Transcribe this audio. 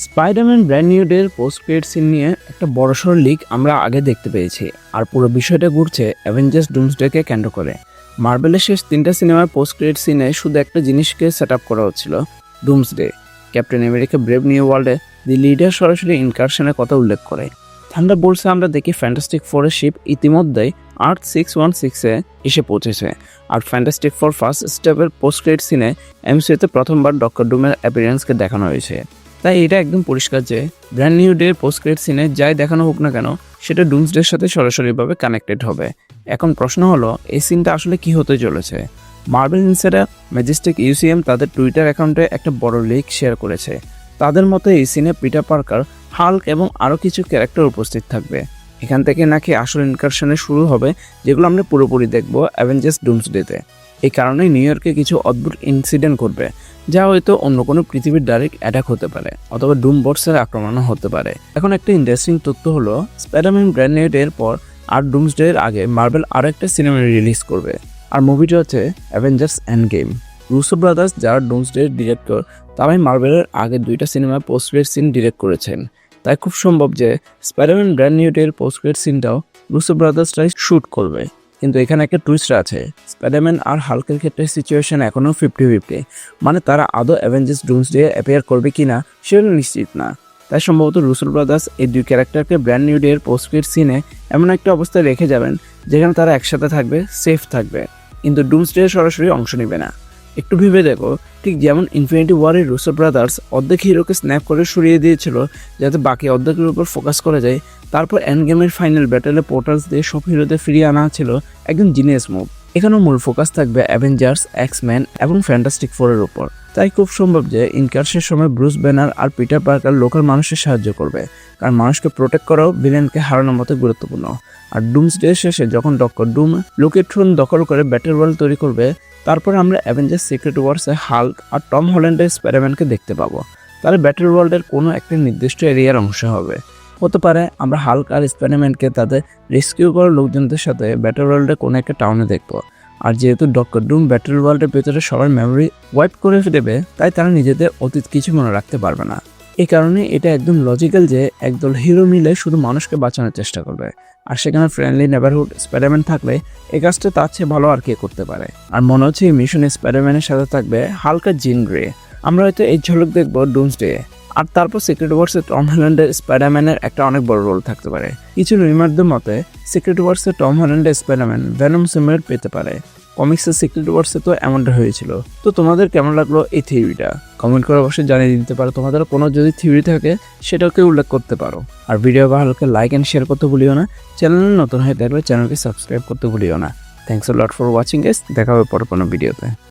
Spiderman brand new ডের post credit scene নিয়ে একটা বড়সড় লিক আমরা আগে দেখতে পেয়েছি, আর পুরো বিষয়টা ঘুরছে অ্যাভেঞ্জার্স ডুমসডেকে কেন্দ্র করে। মার্বেলের শেষ 3টা সিনেমার পোস্ট ক্রেডিট সিনে শুধু একটা জিনিসকে সেট আপ করা হচ্ছিল, Doomsday. Captain America brave new ওয়ার্ল্ডে দি লিডার সরাসরি ইনকারশনের কথা উল্লেখ করে। থান্ডারবোল্টসে আমরা দেখি ফ্যান্টাস্টিক ফোরের শিপ ইতিমধ্যেই আর্থ 616-এ এসে পৌঁছেছে, আর ফ্যান্টাস্টিক ফোর ফার্স্ট স্টেপের পোস্ট ক্রেডিট সিনে এমসিইউতে প্রথমবার ডক্টর ডুমের অ্যাপিয়ারেন্সকে দেখানো হয়েছে। তাই এটা একদম পরিষ্কার যে ব্র্যান্ড নিউ ডের পোস্ট ক্রেডিট সিনে যাই দেখানো হোক না কেন, সেটা ডুমসডের সাথে সরাসরিভাবে কানেক্টেড হবে। এখন প্রশ্ন হলো, এই সিনটা আসলে কি হতে চলেছে? মার্বেল ইনসাইডার ম্যাজেস্টিক ইউসিএম তাদের টুইটার অ্যাকাউন্টে একটা বড় লিক শেয়ার করেছে। তাদের মতে এই সিনে পিটার পার্কার, হাল্ক এবং আরও কিছু ক্যারেক্টার উপস্থিত থাকবে। এখান থেকে নাকি আসল ইনকারশনে শুরু হবে, যেগুলো আমরা পুরোপুরি দেখব অ্যাভেঞ্জার্স ডুমসডেতে। এই কারণেই নিউ ইয়র্কে কিছু অদ্ভুত ইনসিডেন্ট ঘটবে, যা হয়তো অন্য কোনো পৃথিবীর ডাইরেক্ট অ্যাটাক হতে পারে, অথবা ডুমবটসের আক্রমণও হতে পারে। এখন একটা ইন্টারেস্টিং তথ্য হলো, স্পাইডারম্যান ব্র্যান্ড নিউ ডের পর আর ডুমসডে এর আগে মার্বেল আরও একটা সিনেমা রিলিজ করবে, আর মুভিটা হচ্ছে Avengers Endgame. Russo brothers, যারা ডুমসডে এর ডিরেক্টর, তারাই মার্বেলের আগের 2টা সিনেমার পোস্ট ক্রেডিট সিন ডিরেক্ট করেছেন। তাই খুব সম্ভব যে স্পাইডারম্যান ব্র্যান্ড নিউ ডের পোস্ট ক্রেডিট সিনটাও রুসো ব্রাদার্সরাই শ্যুট করবে। কিন্তু এখানে একটা টুইস্ট আছে, স্পাইডারম্যান আর হাল্কের ক্ষেত্রে সিচুয়েশন এখনও 50-50, মানে তারা আদৌ অ্যাভেঞ্জার্স ডুমসডে অ্যাপিয়ার করবে কিনা সেটা নিশ্চিত না। তাই সম্ভবত রুসো ব্রাদার্স এই 2 ক্যারেক্টারকে ব্র্যান্ড নিউ ডের পোস্ট ক্রেডিট সিনে এমন একটা অবস্থায় রেখে যাবেন যেখানে তারা একসাথে থাকবে, সেফ থাকবে, কিন্তু ডুমসডে সরাসরি অংশ নেবে না। একটু ভেবে দেখো, ঠিক যেমন ইনফিনিটি ওয়ারের রুসো ব্রাদার্স অর্ধেক হিরোকে স্ন্যাপ করে সরিয়ে দিয়েছিল যাতে বাকি অর্ধেকের উপর ফোকাস করা যায়, তারপর এন্ড গেমের ফাইনাল ব্যাটেলে পোর্টালস দিয়ে সব হিরোদের ফিরিয়ে আনা ছিল একদম জিনিয়াস মুভ। এখানেও মূল ফোকাস থাকবে অ্যাভেঞ্জার্স, এক্সম্যান এবং ফ্যান্টাস্টিক ফোরের উপর। তাই খুব সম্ভব যে ইনকার্সের সময় ব্রুস ব্যানার আর পিটার পার্কার লোকাল মানুষের সাহায্য করবে, কারণ মানুষকে প্রোটেক্ট করাও ভিলেনকে হারানোর মতো গুরুত্বপূর্ণ। আর ডুমসডে শেষে যখন ডক্টর ডুম লোকের থ্রোন দখল করে ব্যাটেল ওয়ার্ল্ড তৈরি করবে, তারপরে আমরা অ্যাভেঞ্জার্স সিক্রেট ওয়ার্সে হাল্ক আর টম হল্যান্ডের স্পাইডারম্যানকে দেখতে পাবো। তারা ব্যাটেল ওয়ার্ল্ডের কোনো একটা নির্দিষ্ট এরিয়ার অংশ হবে। হতে পারে আমরা হাল্ক আর স্পাইডারম্যানকে তাদের রেস্কিউ করার লোকজনদের সাথে ব্যাটেল ওয়ার্ল্ডের কোনো একটা টাউনে দেখবো। আর যেহেতু ডক্টর ডুম ব্যাটেল ওয়ার্ল্ডের ভেতরে সবার মেমোরি ওয়াইপ করে দেবে, তাই তারা নিজেদের অতীত কিছু মনে রাখতে পারবে না। এই কারণে এটা একদম লজিক্যাল যে একদল হিরো মিলে শুধু মানুষকে বাঁচানোর চেষ্টা করবে, আর সেখানে ফ্রেন্ডলি নেবারহুড স্পাইডারম্যান থাকলে এই কাজটা তার চেয়ে ভালো আর কে করতে পারে। আর মনে হচ্ছে এই মিশনে স্পাইডারম্যানের সাথে থাকবে হাল্ক আর জিন গ্রে। আমরা হয়তো এই ঝলক দেখবো ডুমসডে, আর তারপর সিক্রেট ওয়ার্সে টম হল্যান্ডের স্পাইডারম্যানের একটা অনেক বড় রোল থাকতে পারে। কিছু রিমারদের মতে সিক্রেট ওয়ার্সে টম হল্যান্ডের স্পাইডারম্যান ভেনম সিমিলার পেতে পারে। কমিক্সের সিক্রেট ওয়ার্সে তো এমনটা হয়েছিল। তো তোমাদের কেমন লাগলো এই থিওরিটা? কমেন্ট করে অবশ্যই জানিয়ে দিতে পারো। তোমাদের কোনো যদি থিওরি থাকে সেটাকে উল্লেখ করতে পারো। আর ভিডিও ভালো লাগলে লাইক অ্যান্ড শেয়ার করতে ভুলিও না। চ্যানেলে নতুন হয়ে থাকলে চ্যানেলকে সাবস্ক্রাইব করতে ভুলিও না। Thanks a lot for watching guys. দেখা হবে পরে কোনো ভিডিওতে।